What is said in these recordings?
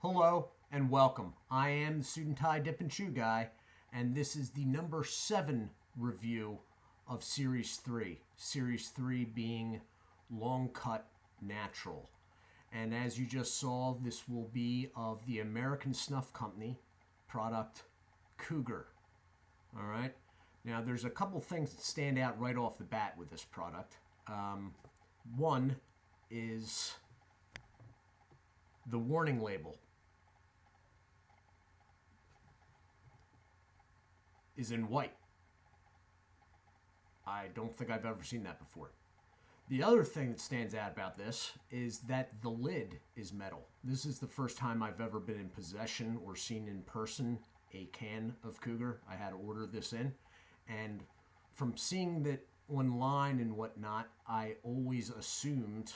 Hello and welcome. I am the Suit&Tie Dip&ChewGuy, and this is the number 7 review of Series 3. Series 3 being Long Cut Natural. And as you just saw, this will be of the American Snuff Company product Cougar. All right. Now, there's a couple things that stand out right off the bat with this product. One is the warning label is in white. I don't think I've ever seen that before. The other thing that stands out about this is that the lid is metal. This is the first time I've ever been in possession or seen in person a can of Cougar. I had to order this in, and from seeing that online and whatnot, I always assumed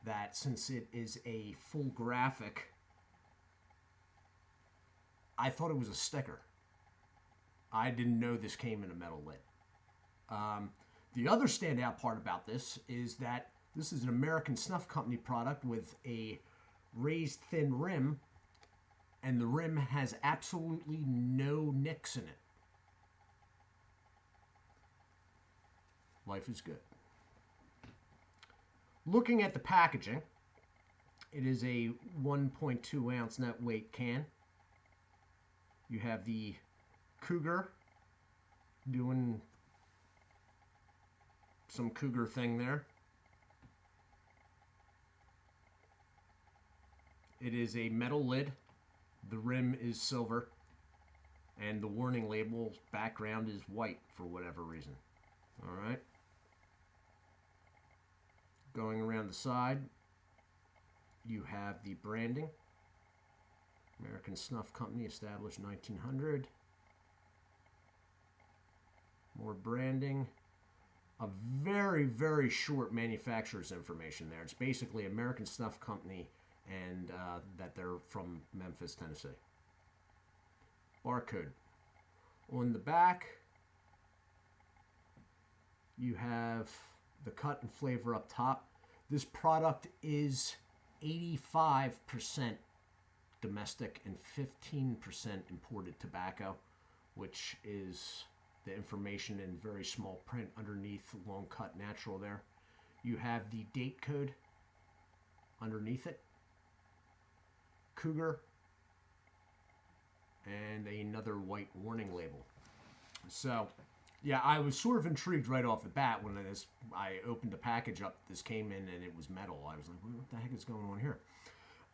that since it is a full graphic, I thought it was a sticker. I didn't know this came in a metal lid. The other standout part about this is that this is an American Snuff Company product with a raised thin rim, and the rim has absolutely no nicks in it. Life is good. Looking at the packaging, it is a 1.2 ounce net weight can. You have the Cougar doing some Cougar thing there. It is a metal lid. The rim is silver, and the warning label background is white for whatever reason. All right. Going around the side, you have the branding. American Snuff Company, established 1900. More branding. A very, very short manufacturer's information there. It's basically American Snuff Company and that they're from Memphis, Tennessee. Barcode. On the back, you have the cut and flavor up top. This product is 85% domestic and 15% imported tobacco, which is the information in very small print underneath Long Cut Natural there. You have the date code underneath it, Cougar, and another white warning label. So, yeah, I was sort of intrigued right off the bat when I opened the package up. This came in and it was metal. I was like, what the heck is going on here?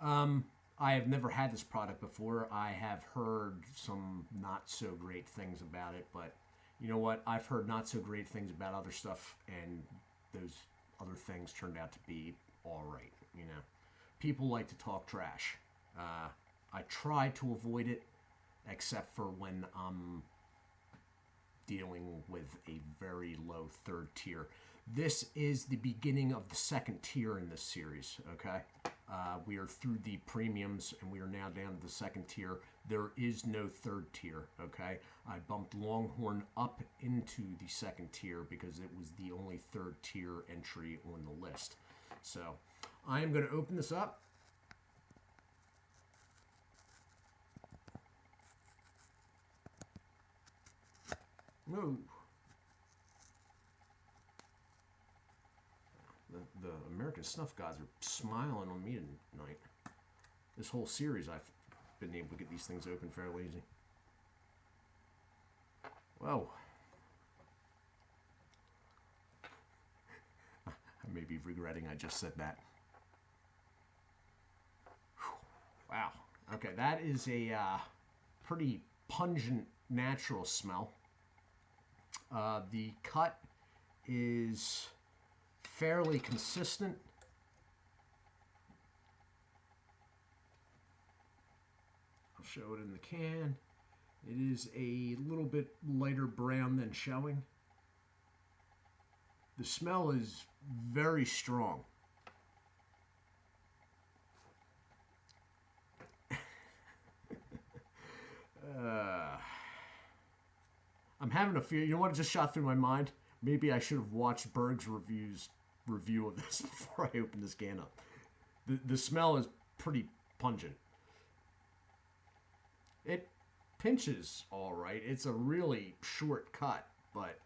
I have never had this product before. I have heard some not so great things about it, but you know what? I've heard not so great things about other stuff, and those other things turned out to be all right. You know, people like to talk trash. I try to avoid it, except for when I'm dealing with a very low third tier. This is the beginning of the second tier in this series, okay? We are through the premiums, and we are now down to the second tier. There is no third tier, okay? I bumped Longhorn up into the second tier because it was the only third tier entry on the list. So I am going to open this up. Whoa. The American Snuff guys are smiling on me tonight. This whole series, I've been able to get these things open fairly easy. Whoa. I may be regretting I just said that. Whew. Wow. Okay, that is a pretty pungent natural smell. The cut is fairly consistent. I'll show it in the can. It is a little bit lighter brown than showing. The smell is very strong. I'm having a fear. You know what just shot through my mind? Maybe I should have watched Berg's review of this before I opened this can up. The smell is pretty pungent. It pinches all right. It's a really short cut, but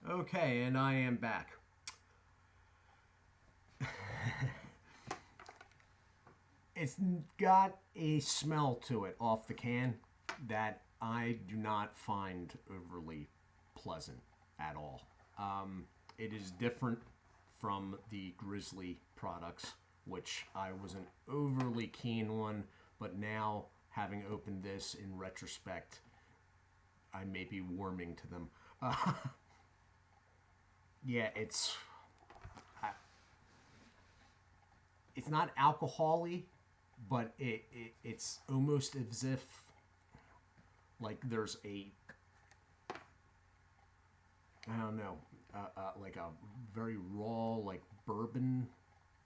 okay, and I am back. It's got a smell to it off the can that I do not find overly pleasant at all. It is different from the Grizzly products, which I wasn't overly keen on, but now having opened this in retrospect, I may be warming to them. Yeah, it's not alcohol-y, but it's almost as if like there's I don't know, like a very raw, like bourbon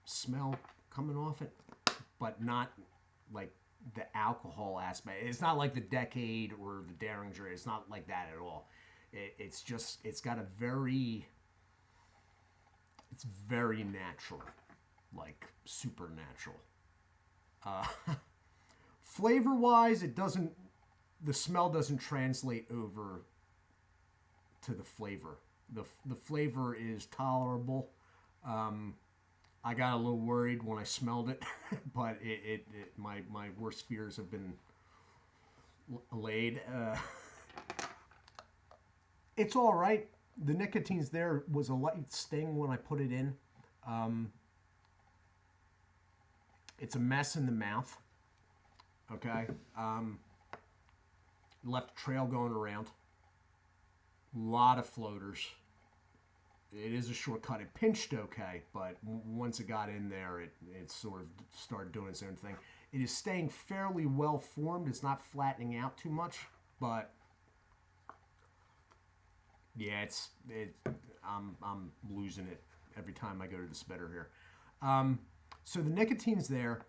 smell coming off it, but not like the alcohol aspect. It's not like the Decade or the Derringer. It's not like that at all. It's just, it's very natural, like supernatural. Uh, Flavor-wise, the smell doesn't translate over to the flavor. The flavor is tolerable. I got a little worried when I smelled it, but my worst fears have been allayed. It's all right. The nicotine's there. Was a light sting when I put it in. It's a mess in the mouth. Okay. Left a trail going around. A lot of floaters. It is a shortcut. It pinched okay, but once it got in there, it sort of started doing its own thing. It is staying fairly well formed. It's not flattening out too much, but yeah, I'm losing it every time I go to the spitter here. So the nicotine's there.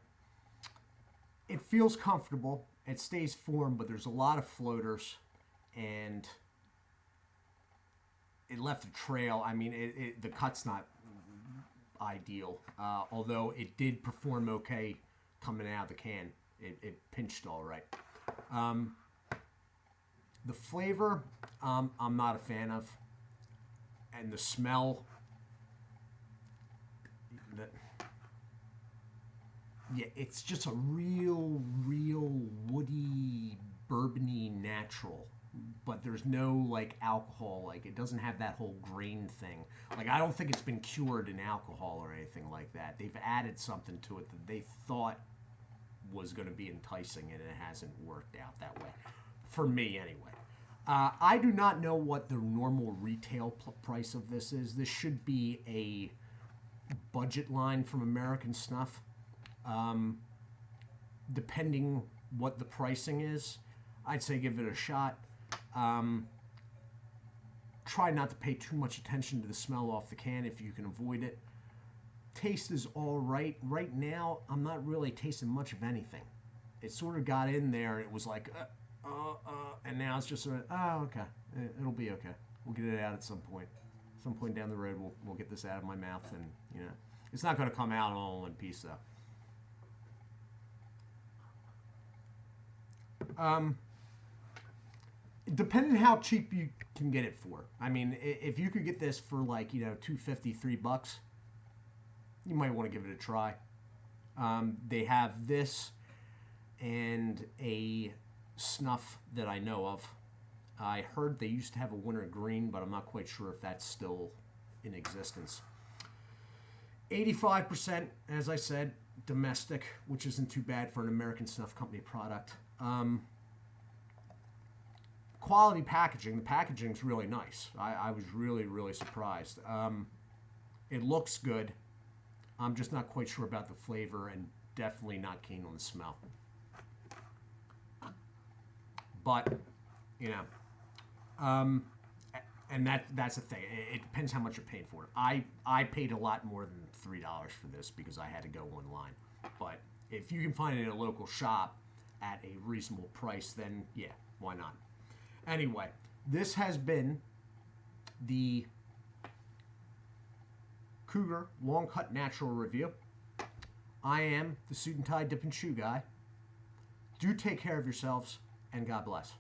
It feels comfortable. It stays formed, but there's a lot of floaters, and it left a trail. I mean, the cut's not ideal, although it did perform okay coming out of the can. It pinched all right. The flavor, I'm not a fan of, and the smell, yeah, it's just a real woody, bourbony natural. But there's no like alcohol, like it doesn't have that whole grain thing. Like I don't think it's been cured in alcohol or anything like that. They've added something to it that they thought was going to be enticing, and it hasn't worked out that way. For me, anyway. I do not know what the normal retail price of this is. This should be a budget line from American Snuff. Depending what the pricing is, I'd say give it a shot. Try not to pay too much attention to the smell off the can if you can avoid it. Taste is all right. Right now, I'm not really tasting much of anything. It sort of got in there. It was like, and now it's just sort of, oh, okay. It'll be okay. We'll get it out at some point. Some point down the road, we'll get this out of my mouth, and it's not going to come out all in one piece though. Depending how cheap you can get it for. I mean, if you could get this for like, $2.50, $3, you might want to give it a try. They have this and a snuff that I know of. I heard they used to have a winter green, but I'm not quite sure if that's still in existence. 85%, as I said, domestic, which isn't too bad for an American Snuff Company product. Quality packaging. The packaging's really nice. I was really surprised. It looks good. I'm just not quite sure about the flavor, and definitely not keen on the smell. But, and And that's the thing. It depends how much you're paying for it. I paid a lot more than $3 for this because I had to go online. But if you can find it in a local shop at a reasonable price, then yeah, why not? Anyway, this has been the Cougar Long Cut Natural Review. I am the Suit and Tie Dip and Chew Guy. Do take care of yourselves, and God bless.